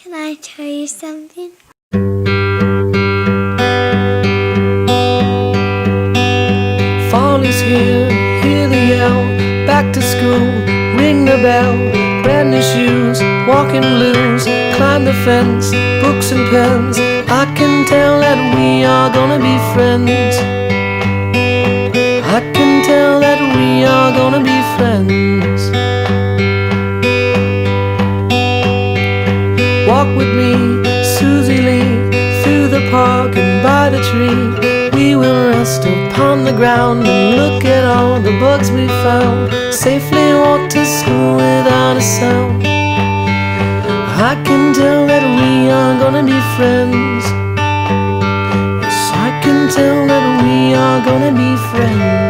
Can I tell you something? Fall is here, hear the yell, back to school, ring the bell, brand new shoes, walking blues, climb the fence, books and pens. I can tell that we are gonna be friends. I can tell that we are gonna be friends. Walk with me, Susie Lee, through the park and by the tree. We will rest upon the ground and look at all the bugs we found. Safely walk to school without a sound. I can tell that we are gonna be friends. Yes, I can tell that we are gonna be friends.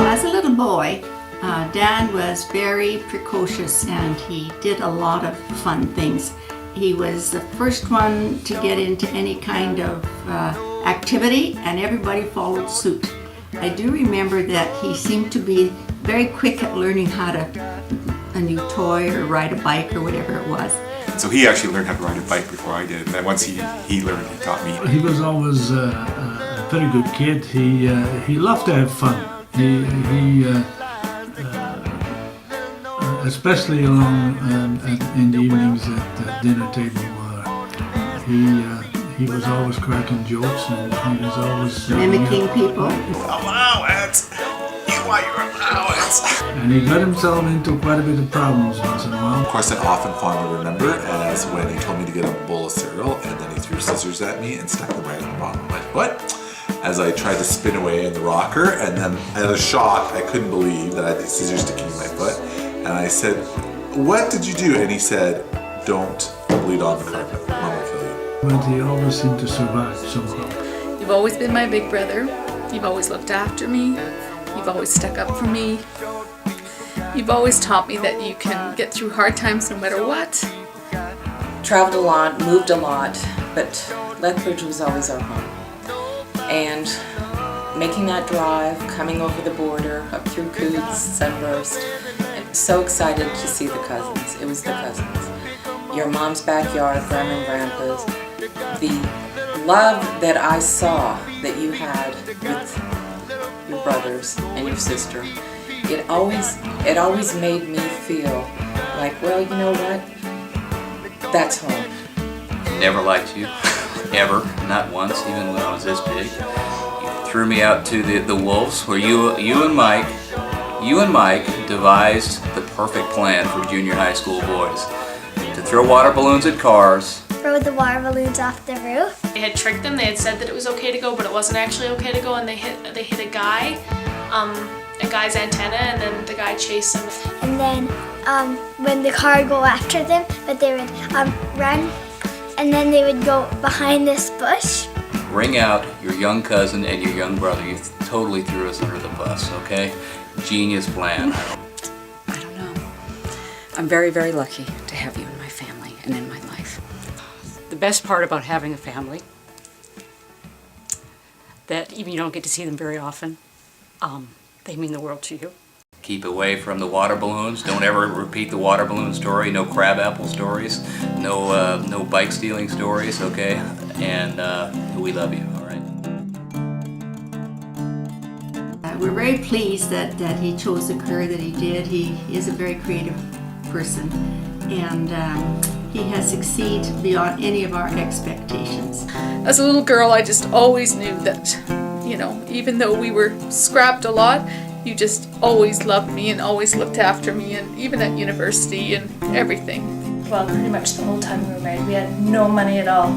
As a little boy, Dan was very precocious and he did a lot of fun things. He was the first one to get into any kind of activity and everybody followed suit. I do remember that he seemed to be very quick at learning how to a new toy or ride a bike or whatever it was. So he actually learned how to ride a bike before I did, and then once he learned, he taught me. He was always a very good kid. He loved to have fun. Especially along in the evenings at the dinner table, he was always cracking jokes and he was always Mimicking people. Allowance! You want your allowance! And he got himself into quite a bit of problems once in a while. Of course, I often fondly remember as when he told me to get a bowl of cereal and then he threw scissors at me and stuck them right on the bottom of my foot. As I tried to spin away in the rocker, and then at a shock, I couldn't believe that I had these scissors sticking in my foot. And I said, "What did you do?" And he said, "Don't bleed on the carpet. Mom will kill you." But he always seemed to survive somehow. You've always been my big brother. You've always looked after me. You've always stuck up for me. You've always taught me that you can get through hard times no matter what. Traveled a lot, moved a lot, but Lethbridge was always our home. And making that drive, coming over the border, up through Coots, Sunburst, so excited to see the cousins. It was the cousins. Your mom's backyard, Grandma and Grandpa's. The love that I saw that you had with your brothers and your sister, it always made me feel like, well, you know what? That's home. Never liked you. Ever, not once, even when I was this big. You threw me out to the wolves, where you and Mike devised the perfect plan for junior high school boys. To throw water balloons at cars. Throw the water balloons off the roof. They had tricked them. They had said that it was okay to go, but it wasn't actually okay to go, and they hit a guy's antenna, and then the guy chased them. And then when the car would go after them, but they would run. And then they would go behind this bush. Bring out your young cousin and your young brother. You totally threw us under the bus, okay? Genius plan. I don't know. I'm very, very lucky to have you in my family and in my life. The best part about having a family, that even you don't get to see them very often, they mean the world to you. Keep away from the water balloons. Don't ever repeat the water balloon story. No crabapple stories. No bike stealing stories, okay? And we love you, all right? We're very pleased that he chose the career that he did. He is a very creative person, and he has succeeded beyond any of our expectations. As a little girl, I just always knew that, even though we were scrapped a lot, you just always loved me and always looked after me, and even at university and everything. Well, pretty much the whole time we were married, we had no money at all.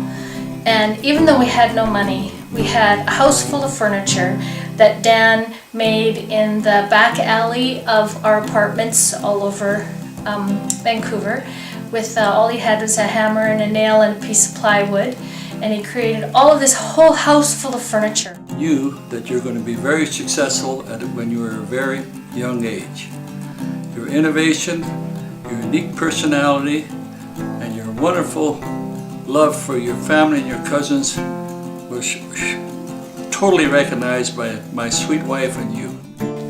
And even though we had no money, we had a house full of furniture that Dan made in the back alley of our apartments all over Vancouver. With all he had was a hammer and a nail and a piece of plywood. And he created all of this whole house full of furniture. That you're going to be very successful at it when you are a very young age. Your innovation, your unique personality, and your wonderful love for your family and your cousins was totally recognized by my sweet wife and you.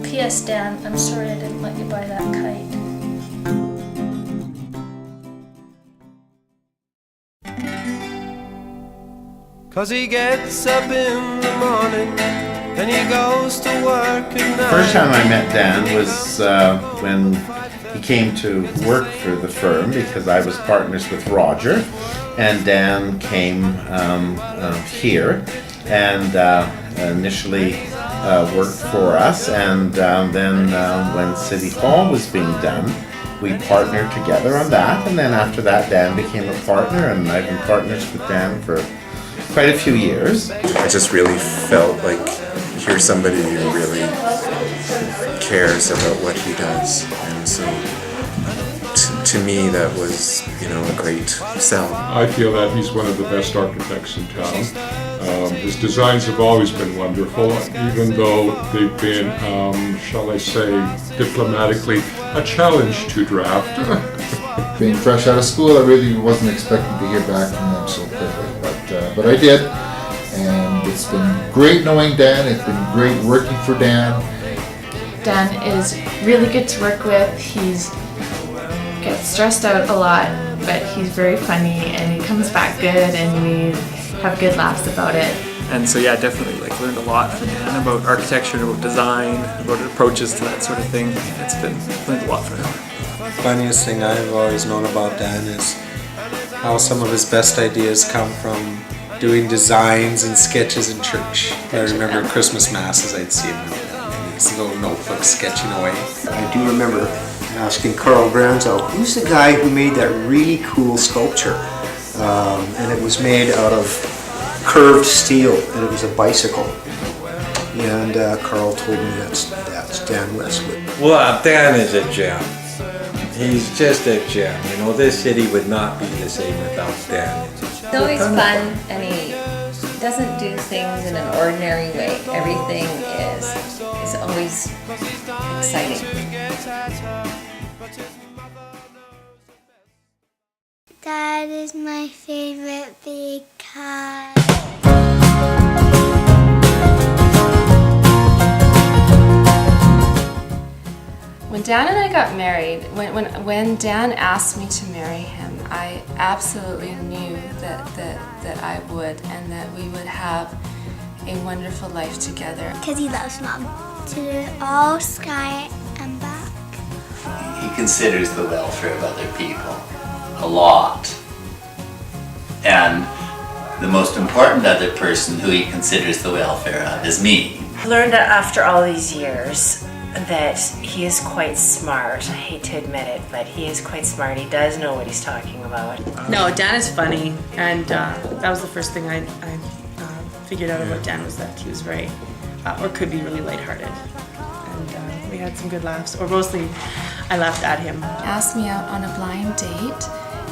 P.S. Dan, I'm sorry I didn't let you buy that kite. Cause he gets up in the morning and he goes to work at night. First time I met Dan was when he came to work for the firm, because I was partners with Roger, and Dan came here and initially worked for us, and then when City Hall was being done, we partnered together on that, and then after that Dan became a partner, and I've been partners with Dan for quite a few years. I just really felt like here's somebody who really cares about what he does, and so to me that was, a great sell. I feel that he's one of the best architects in town. His designs have always been wonderful, even though they've been, shall I say, diplomatically, a challenge to draft. Being fresh out of school, I really wasn't expecting to hear back from them so quickly, but I did, and it's been great knowing Dan. It's been great working for Dan. Dan is really good to work with. He's gets stressed out a lot, but he's very funny and he comes back good, and we have good laughs about it. And so yeah, definitely learned a lot from Dan about architecture, about design, about approaches to that sort of thing. Learned a lot from him. Funniest thing I've always known about Dan is how some of his best ideas come from doing designs and sketches in church. I remember Christmas masses, I'd see him in his little notebook sketching away. I do remember asking Carl Granzow, who's the guy who made that really cool sculpture? And it was made out of curved steel, and it was a bicycle. And Carl told me that's Dan Westwood. Well, Dan is a gem. He's just a gem. This city would not be the same without Dan. He's always fun, and he doesn't do things in an ordinary way. Everything is always exciting. Dad is my favorite because When Dan and I got married, when Dan asked me to marry him, I absolutely knew that I would, and that we would have a wonderful life together. Because he loves Mom. To all Sky and back. He considers the welfare of other people a lot. And the most important other person who he considers the welfare of is me. I learned that after all these years that he is quite smart. I hate to admit it, but he is quite smart. He does know what he's talking about. No, Dan is funny, and that was the first thing I figured out about Dan, was that he was very, or could be really lighthearted. And we had some good laughs, or mostly I laughed at him. Asked me out on a blind date,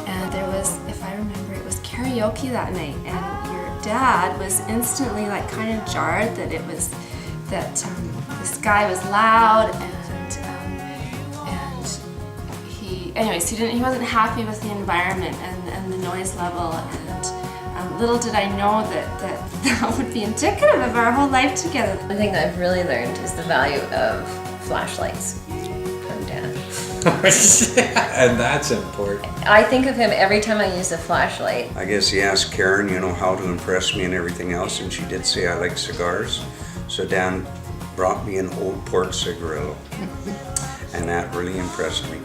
and there was, if I remember, it was karaoke that night, and your dad was instantly kind of jarred that it was, that this guy was loud, and he wasn't happy with the environment and the noise level, and little did I know that would be indicative of our whole life together. One thing that I've really learned is the value of flashlights from Dan. And that's important. I think of him every time I use a flashlight. I guess he asked Karen, how to impress me and everything else, and she did say I like cigars. So Dan brought me an old port cigarillo, and that really impressed me.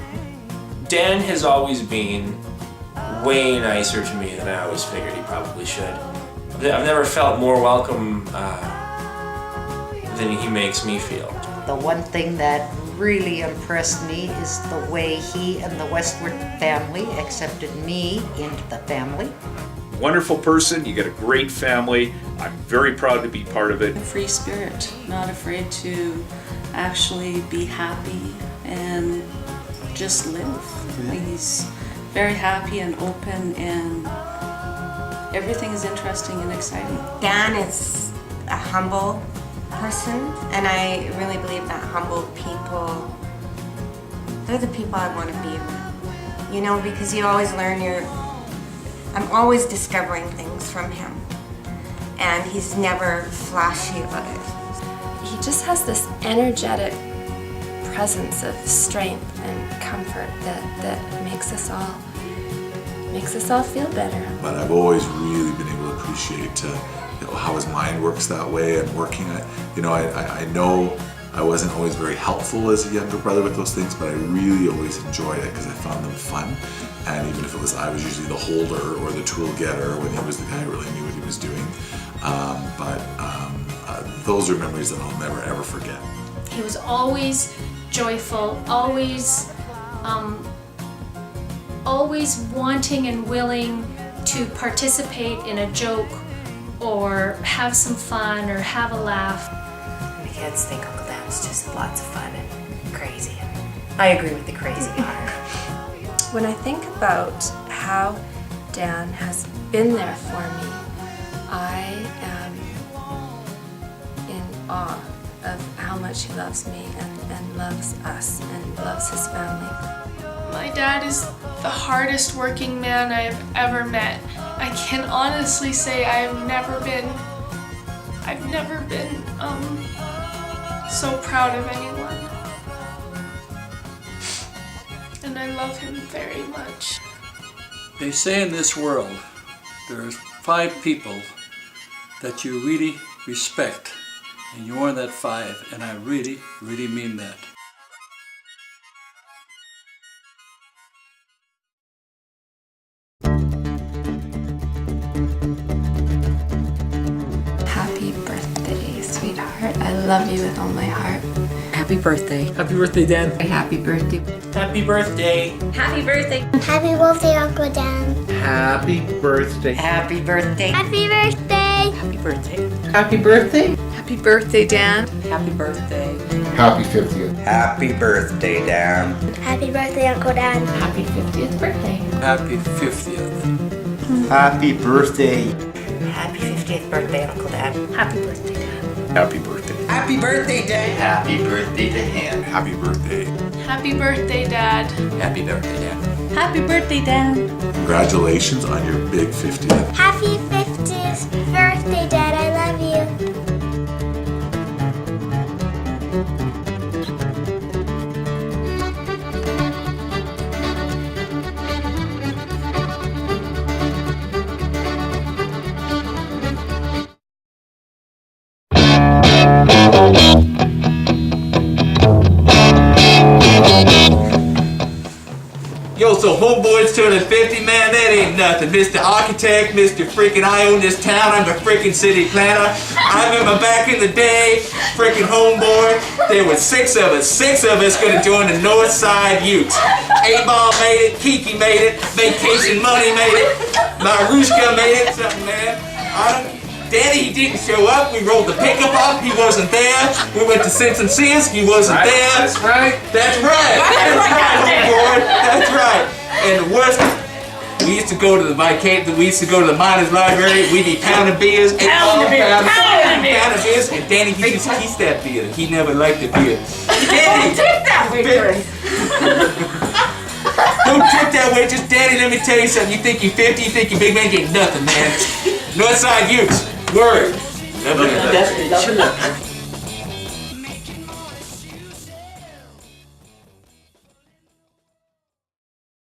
Dan has always been way nicer to me than I always figured he probably should. I've never felt more welcome than he makes me feel. The one thing that really impressed me is the way he and the Westwood family accepted me into the family. Wonderful person, you got a great family. I'm very proud to be part of it. A free spirit, not afraid to actually be happy and just live. He's very happy and open, and everything is interesting and exciting. Dan is a humble person, and I really believe that humble people, they're the people I want to be with. Because you always learn I'm always discovering things from him. And he's never flashy about it. He just has this energetic presence of strength and comfort that makes us all feel better. But I've always really been able to appreciate how his mind works that way and working it. I know I wasn't always very helpful as a younger brother with those things, but I really always enjoyed it because I found them fun. And even if it was, I was usually the holder or the tool getter when he was the guy who really knew what he was doing. Those are memories that I'll never ever forget. He was always joyful, always wanting and willing to participate in a joke or have some fun or have a laugh. The kids think Uncle Dan's just lots of fun and crazy. I agree with the crazy part. When I think about how Dan has been there for me, I am in awe of how much he loves me and loves us and loves his family. My dad is the hardest working man I've ever met. I can honestly say I've never been so proud of anyone. And I love him very much. They say in this world, there's 5 people that you really respect, and you're that 5, and I really, really mean that. Happy birthday, sweetheart. I love you with all my heart. Happy birthday. Happy birthday, Dan. Happy birthday. Happy birthday. Happy birthday. Happy birthday, Uncle Dan. Happy birthday. Happy birthday. Happy birthday. Happy birthday. Happy birthday. Happy birthday, Dan. Happy birthday. Happy 50th. Happy birthday, Dan. Happy birthday, Uncle Dan. Happy 50th birthday. Happy 50th. Happy birthday. Happy 50th birthday, Uncle Dan. Happy birthday, Dan. Happy birthday. Happy birthday, Dan. Happy birthday to him. Happy birthday. Happy birthday, Dad. Happy birthday, Dan. Happy birthday, Dan. Congratulations on your big 50th. Happy 50th birthday, Dad. I love you. Yo, so homeboy's turning 50, man, that ain't nothing. Mr. Architect, Mr. freaking I own this town, I'm the freaking city planner. I remember back in the day, freaking homeboy, there were 6 of us gonna join the North Side Utes. A-Ball made it, Kiki made it, Vacation Money made it, Marushka made it, something, man. Danny, he didn't show up. We rolled the pickup up. He wasn't there. We went to Simpson Sears. He wasn't there. That's right. That's right. That's right, homeboy. That's right. And the worst, we used to go to the miners' library. We'd be pounding beers. Pounding beers. And Danny used to kiss that beer. He never liked the beer. Danny, Take that way, Gert. don't trip that way. Just Danny, let me tell you something. You think you're 50, you think you're big man, you ain't nothing, man. Northside Utes. Word. Love you.